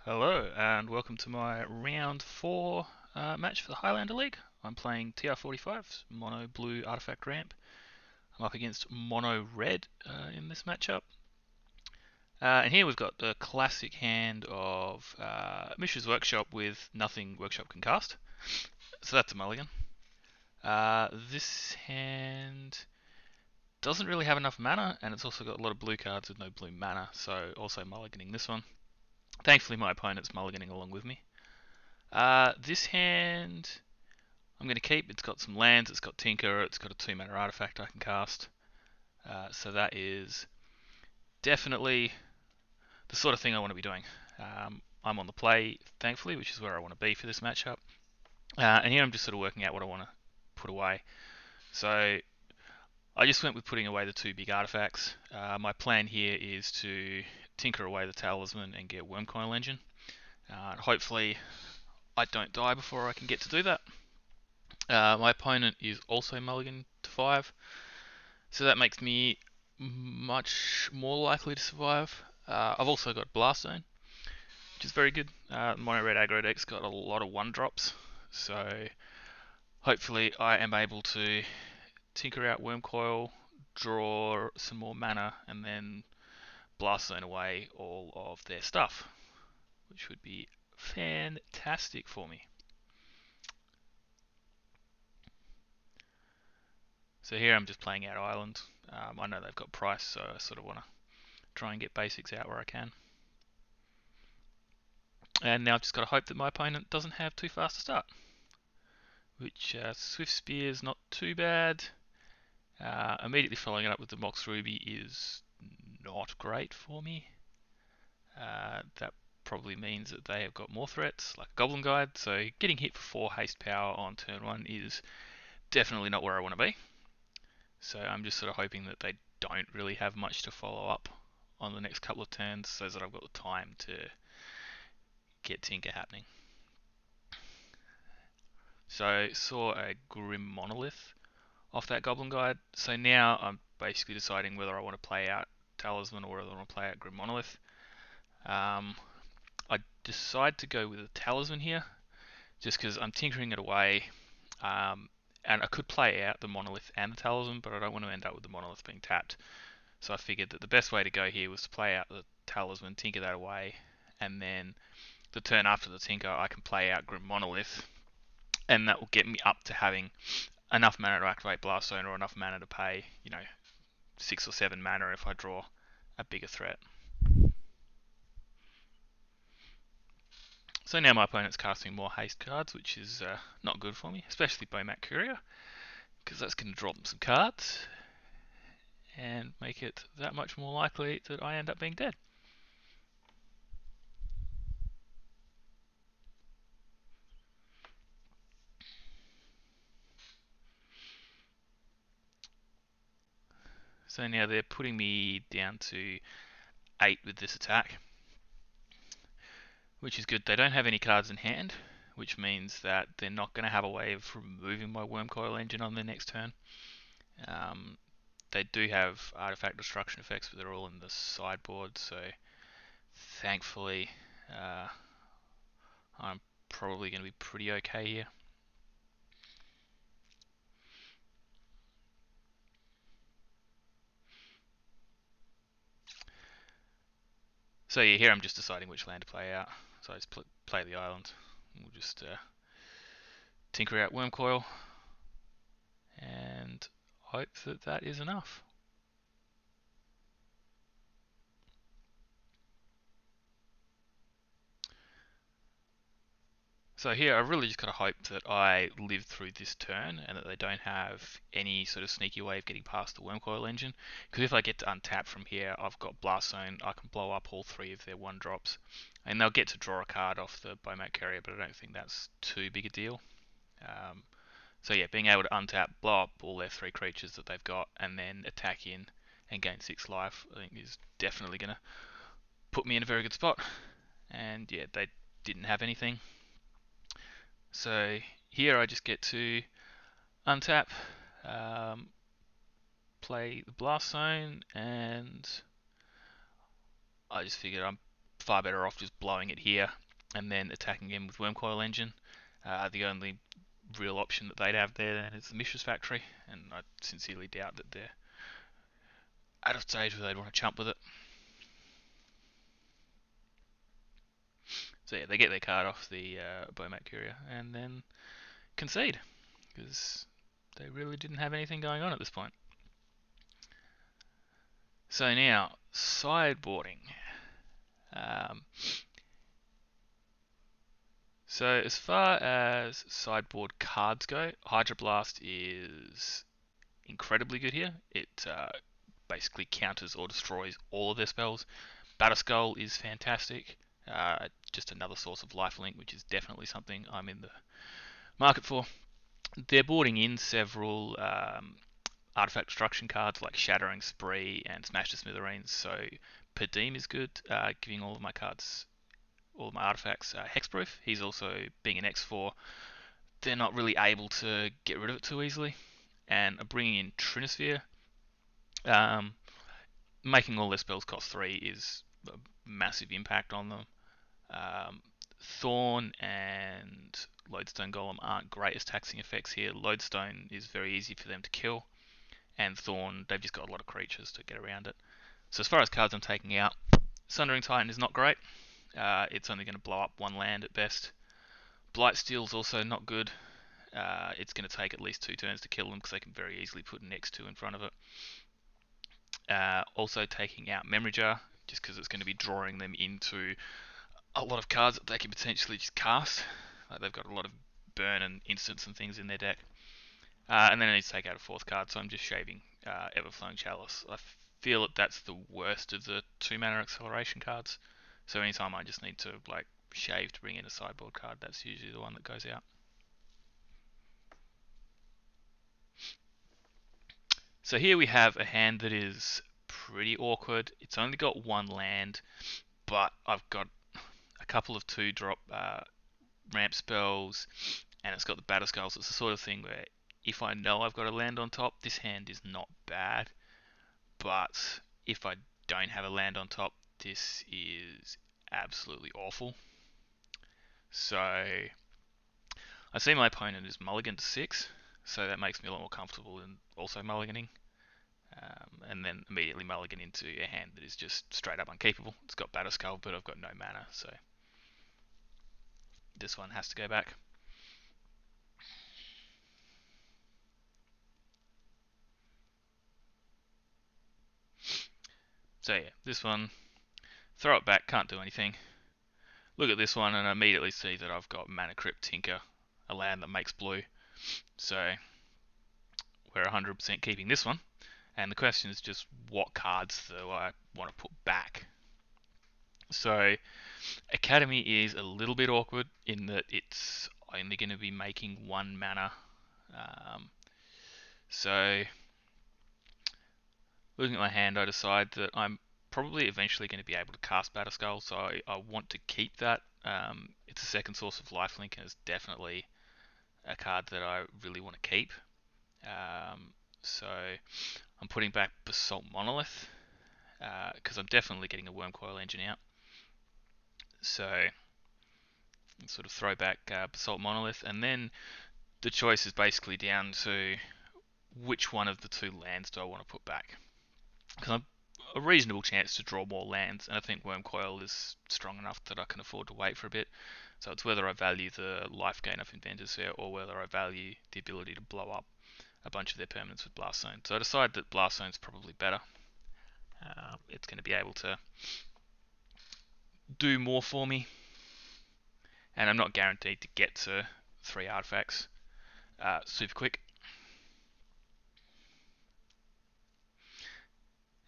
Hello and welcome to my round 4 match for the Highlander League. I'm playing TR45, mono blue artifact ramp. I'm up against mono red in this matchup. And here we've got the classic hand of Mishra's Workshop with nothing Workshop can cast. So that's a mulligan. This hand doesn't really have enough mana, and it's also got a lot of blue cards with no blue mana, so also mulliganing this one. Thankfully my opponent's mulliganing along with me. This hand I'm going to keep. It's got some lands, it's got Tinker, it's got a 2 mana artifact I can cast. So that is definitely the sort of thing I want to be doing. I'm on the play, thankfully, which is where I want to be for this matchup. And here I'm just sort of working out what I want to put away. So I just went with putting away the 2 big artifacts. My plan here is to tinker away the talisman and get Wormcoil Engine. Hopefully I don't die before I can get to do that. My opponent is also mulligan to 5, so that makes me much more likely to survive. I've also got Blast Zone, which is very good. Mono red aggro deck's got a lot of 1-drops, so hopefully I am able to tinker out Wormcoil, draw some more mana, and then Blast Zone away all of their stuff, which would be fantastic for me. So here I'm just playing out Island. I know they've got price, so I sort of want to try and get basics out where I can. And now I've just got to hope that my opponent doesn't have too fast a start. Which Swift Spear is not too bad. Immediately following it up with the Mox Ruby is not great for me. That probably means that they have got more threats, like Goblin Guide. So getting hit for 4 haste power on turn 1 is definitely not where I want to be. So I'm just sort of hoping that they don't really have much to follow up on the next couple of turns so that I've got the time to get Tinker happening. So saw a Grim Monolith off that Goblin Guide. So now I'm basically deciding whether I want to play out Talisman or whether I want to play out Grim Monolith. I decide to go with a Talisman here, just because I'm tinkering it away. And I could play out the Monolith and the Talisman, but I don't want to end up with the Monolith being tapped. So I figured that the best way to go here was to play out the Talisman, tinker that away, and then the turn after the tinker I can play out Grim Monolith, and that will get me up to having enough mana to activate Blast Zone or enough mana to pay, 6 or 7 mana if I draw a bigger threat. So now my opponent's casting more haste cards, which is not good for me, especially Bomat Courier, because that's going to drop some cards and make it that much more likely that I end up being dead. So now they're putting me down to 8 with this attack, which is good. They don't have any cards in hand, which means that they're not going to have a way of removing my Wormcoil Engine on their next turn. They do have artifact destruction effects, but they're all in the sideboard, so thankfully I'm probably going to be pretty okay here. So yeah, here I'm just deciding which land to play out. So I just play the island. We'll just tinker out Wormcoil and hope that that is enough. So here I really just got to hope that I live through this turn and that they don't have any sort of sneaky way of getting past the Wormcoil Engine. Because if I get to untap from here, I've got Blast Zone, I can blow up all 3 of their 1-drops. And they'll get to draw a card off the Bomat Courier, but I don't think that's too big a deal. So yeah, being able to untap, blow up all their 3 creatures that they've got, and then attack in and gain 6 life, I think is definitely going to put me in a very good spot. And yeah, they didn't have anything. So here I just get to untap, play the Blast Zone, and I just figured I'm far better off just blowing it here and then attacking him with Wormcoil Engine. The only real option that they'd have there then is the Mishra's Factory, and I sincerely doubt that they're at a stage where they'd want to chump with it. So yeah, they get their card off the Bomat Courier and then concede, because they really didn't have anything going on at this point. So now, sideboarding. So as far as sideboard cards go, Hydra Blast is incredibly good here. It basically counters or destroys all of their spells. Batterskull is fantastic. Just another source of lifelink, which is definitely something I'm in the market for. They're boarding in several artifact destruction cards like Shattering Spree and Smash to Smithereens, so Padim is good, giving all of my cards, all of my artifacts hexproof. He's also, being an X4, they're not really able to get rid of it too easily. And bringing in Trinosphere, making all their spells cost 3 is a massive impact on them. Thorn and Lodestone Golem aren't great as taxing effects here. Lodestone is very easy for them to kill, and Thorn, they've just got a lot of creatures to get around it. So as far as cards I'm taking out, Sundering Titan is not great. It's only going to blow up one land at best. Blightsteel's also not good. It's going to take at least 2 turns to kill them because they can very easily put an X2 in front of it. Also taking out Memory Jar, just because it's going to be drawing them into a lot of cards that they can potentially just cast. They've got a lot of burn and instants and things in their deck. And then I need to take out a 4th card, so I'm just shaving Everflowing Chalice. I feel that that's the worst of the 2 mana acceleration cards. So anytime I just need to shave to bring in a sideboard card, that's usually the one that goes out. So here we have a hand that is pretty awkward. It's only got 1 land, but I've got a couple of 2-drop ramp spells, and it's got the Batterskulls. It's the sort of thing where if I know I've got a land on top, this hand is not bad. But if I don't have a land on top, this is absolutely awful. So I see my opponent is mulligan to 6, so that makes me a lot more comfortable in also mulliganing. And then immediately mulligan into a hand that is just straight up unkeepable. It's got Batterskull, but I've got no mana, so this one has to go back. So yeah, this one, throw it back, can't do anything. Look at this one and I immediately see that I've got Mana Crypt Tinker, a land that makes blue. So we're 100% keeping this one. And the question is just what cards do I want to put back? So Academy is a little bit awkward in that it's only going to be making 1 mana. So looking at my hand, I decide that I'm probably eventually going to be able to cast Batterskull, so I want to keep that. It's a second source of lifelink, and it's definitely a card that I really want to keep. So I'm putting back Basalt Monolith, because I'm definitely getting a Wormcoil Engine out. So sort of throw back Basalt Monolith, and then the choice is basically down to which one of the 2 lands do I want to put back. Because I'm a reasonable chance to draw more lands, and I think Wormcoil is strong enough that I can afford to wait for a bit. So it's whether I value the life gain of Inventor's Fair or whether I value the ability to blow up a bunch of their permanents with Blast Zone. So I decide that Blast Zone is probably better. It's going to be able to do more for me, and I'm not guaranteed to get to 3 artifacts super quick.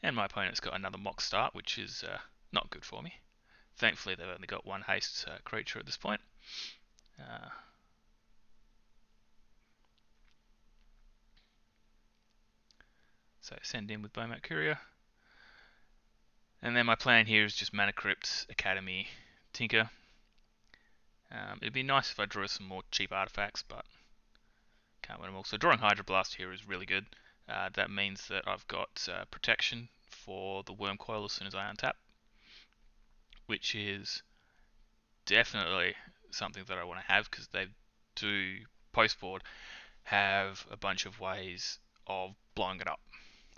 And my opponent's got another Mock Start, which is not good for me. Thankfully, they've only got 1 haste creature at this point. So send in with Bomat Courier. And then my plan here is just Mana Crypt, Academy, Tinker. It'd be nice if I drew some more cheap artifacts, but can't win them all. So drawing Hydra Blast here is really good. That means that I've got protection for the Wormcoil as soon as I untap. which is definitely something that I want to have because they do post board have a bunch of ways of blowing it up.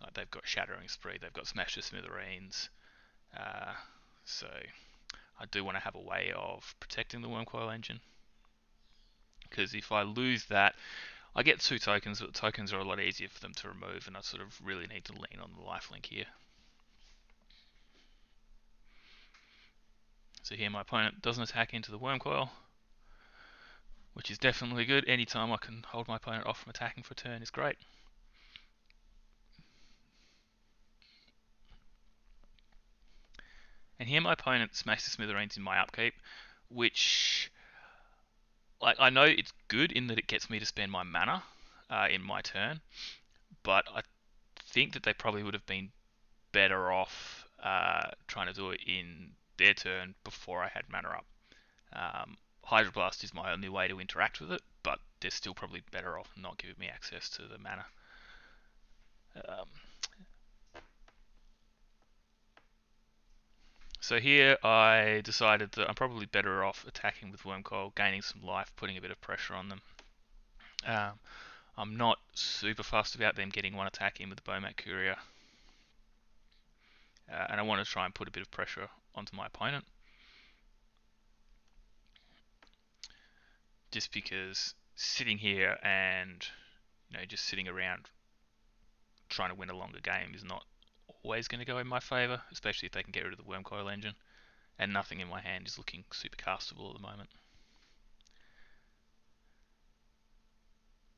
Like they've got Shattering Spree, they've got Smash to Smithereens, so I do want to have a way of protecting the Wormcoil Engine because if I lose that, I get 2 tokens, but tokens are a lot easier for them to remove, and I sort of really need to lean on the lifelink here. So here my opponent doesn't attack into the Wormcoil, which is definitely good. Anytime I can hold my opponent off from attacking for a turn is great. And here my opponent smashed the Smithereens in my upkeep, which, like, I know it's good in that it gets me to spend my mana in my turn, but I think that they probably would have been better off trying to do it in their turn before I had mana up. Hydroblast is my only way to interact with it, but they're still probably better off not giving me access to the mana. Um, so here I decided that I'm probably better off attacking with Wormcoil, gaining some life, putting a bit of pressure on them. Um, I'm not super fussed about them getting one attack in with the Bomat Courier, and I want to try and put a bit of pressure onto my opponent. Just because sitting here and just sitting around trying to win a longer game is not always going to go in my favour, especially if they can get rid of the Wormcoil Engine, and nothing in my hand is looking super castable at the moment.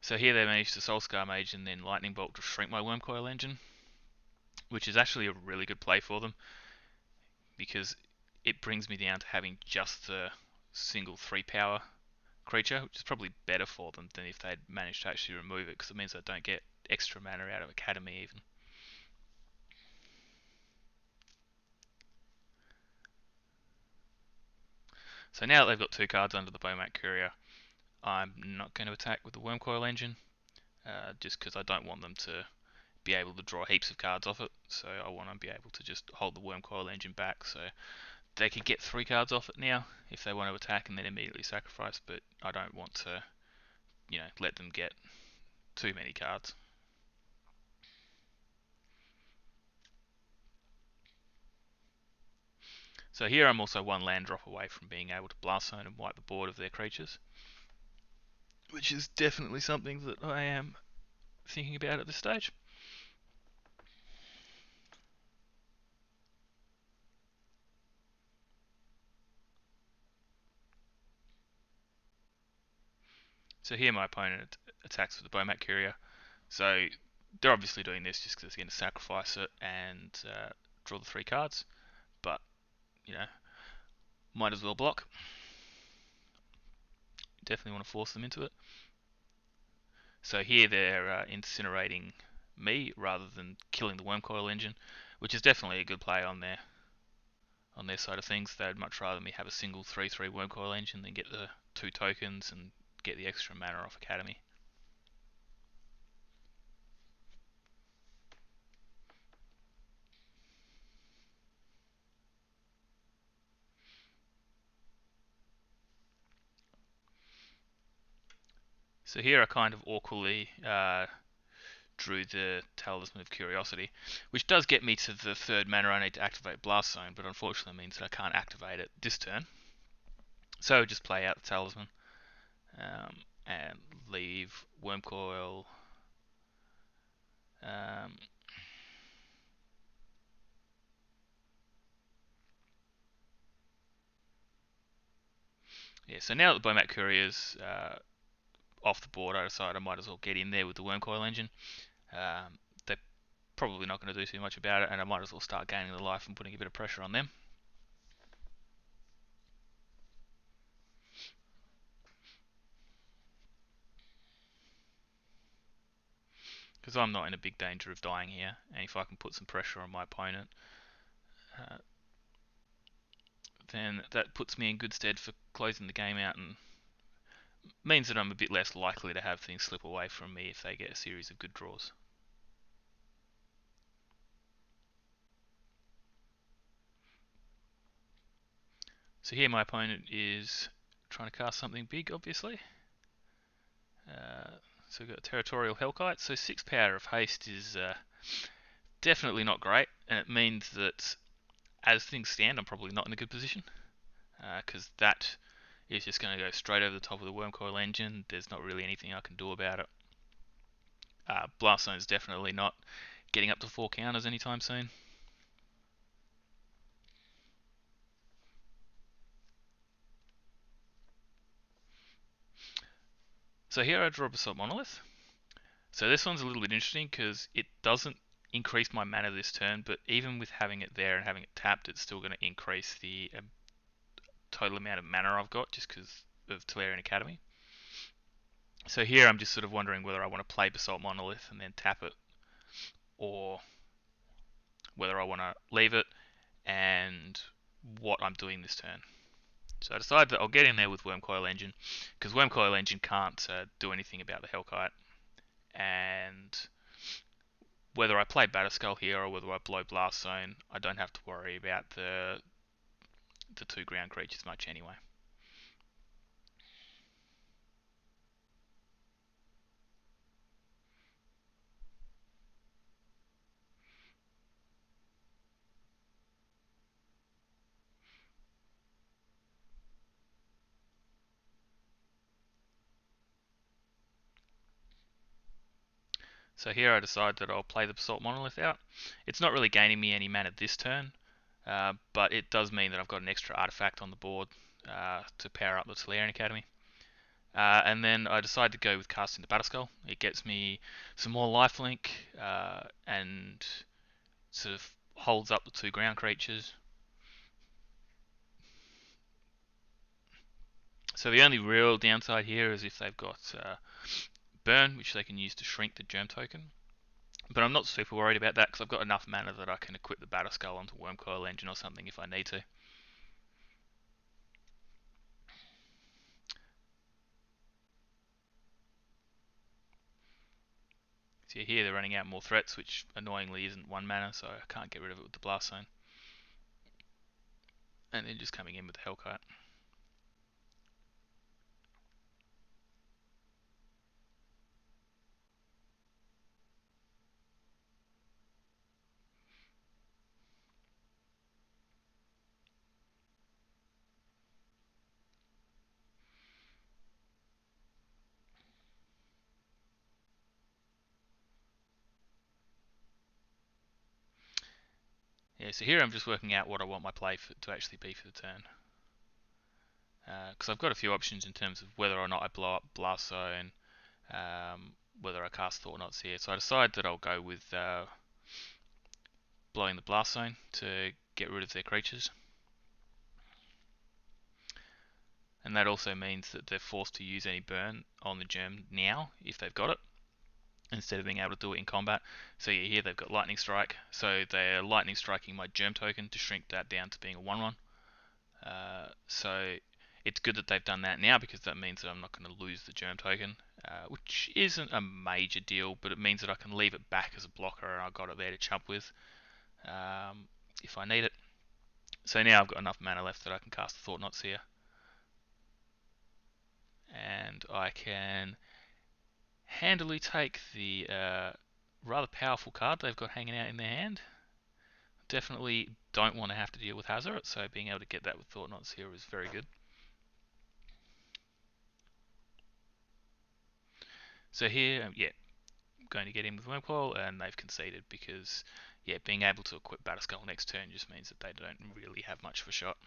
So here they managed to Soulscar Mage and then Lightning Bolt to shrink my Wormcoil Engine, which is actually a really good play for them, because it brings me down to having just the single 3-power creature, which is probably better for them than if they'd managed to actually remove it, because it means I don't get extra mana out of Academy even. So now that they've got 2 cards under the Bomat Courier, I'm not going to attack with the Wormcoil Engine, just because I don't want them to be able to draw heaps of cards off it. So I want to be able to just hold the Wormcoil Engine back, so they could get 3 cards off it now if they want to attack and then immediately sacrifice, but I don't want to, let them get too many cards. So here I'm also 1 land drop away from being able to Blast Zone and wipe the board of their creatures, which is definitely something that I am thinking about at this stage. So here my opponent attacks with the Bomat Courier. So they're obviously doing this just because they're going to sacrifice it and draw the 3 cards, but might as well block. Definitely want to force them into it. So here they're incinerating me rather than killing the Wormcoil Engine, which is definitely a good play on their side of things. They'd much rather me have a single 3/3 Wormcoil Engine than get the 2 tokens and get the extra mana off Academy. So here I kind of awkwardly drew the Talisman of Curiosity, which does get me to the 3rd mana I need to activate Blast Zone, but unfortunately means that I can't activate it this turn. So just play out the Talisman and leave Wormcoil. Um, yeah, so now that the Bomat Courier's off the board, I decided I might as well get in there with the Wormcoil Engine. They're probably not going to do too much about it, and I might as well start gaining the life and putting a bit of pressure on them. Because I'm not in a big danger of dying here, and if I can put some pressure on my opponent, uh, then that puts me in good stead for closing the game out and means that I'm a bit less likely to have things slip away from me if they get a series of good draws. So here my opponent is trying to cast something big, obviously. So we've got Territorial Hellkite. So 6 power of haste is definitely not great, and it means that as things stand, I'm probably not in a good position, because that is just going to go straight over the top of the Wormcoil Engine. There's not really anything I can do about it. Blast Zone is definitely not getting up to 4 counters anytime soon. So here I draw Basalt Monolith. So this one's a little bit interesting because it doesn't increase my mana this turn, but even with having it there and having it tapped, it's still going to increase the total amount of mana I've got just because of Tolarian Academy. So here I'm just sort of wondering whether I want to play Basalt Monolith and then tap it, or whether I want to leave it and what I'm doing this turn. So I decided that I'll get in there with Wormcoil Engine, because Wormcoil Engine can't do anything about the Hellkite, and whether I play Batterskull here or whether I blow Blast Zone, I don't have to worry about the 2 ground creatures much anyway. So here I decide that I'll play the Basalt Monolith out. It's not really gaining me any mana this turn, but it does mean that I've got an extra artifact on the board to power up the Tolarian Academy. And then I decide to go with casting the Batterskull. It gets me some more lifelink and sort of holds up the 2 ground creatures. So the only real downside here is if they've got Burn, which they can use to shrink the Germ token. But I'm not super worried about that because I've got enough mana that I can equip the Batterskull onto Wormcoil Engine or something if I need to. So here they're running out more threats, which annoyingly isn't 1 mana, so I can't get rid of it with the Blast Zone. And then just coming in with the Hellkite. Yeah, so here I'm just working out what I want my play to actually be for the turn. Because I've got a few options in terms of whether or not I blow up Blast Zone, whether I cast Thought-Knots here. So I decide that I'll go with blowing the Blast Zone to get rid of their creatures. And that also means that they're forced to use any burn on the Germ now, if they've got it, instead of being able to do it in combat. So yeah, here they've got Lightning Strike, so they're Lightning Striking my Germ token to shrink that down to being a 1/1. So it's good that they've done that now, because that means that I'm not going to lose the Germ token, which isn't a major deal, but it means that I can leave it back as a blocker and I've got it there to chump with if I need it. So now I've got enough mana left that I can cast the Thought-Knots here. And I can handily take the rather powerful card they've got hanging out in their hand. Definitely don't want to have to deal with Hazoret, so being able to get that with Thought-Knots here is very good. So here, yeah, I'm going to get in with Wormcoil, and they've conceded because, yeah, being able to equip Batterskull next turn just means that they don't really have much of a shot.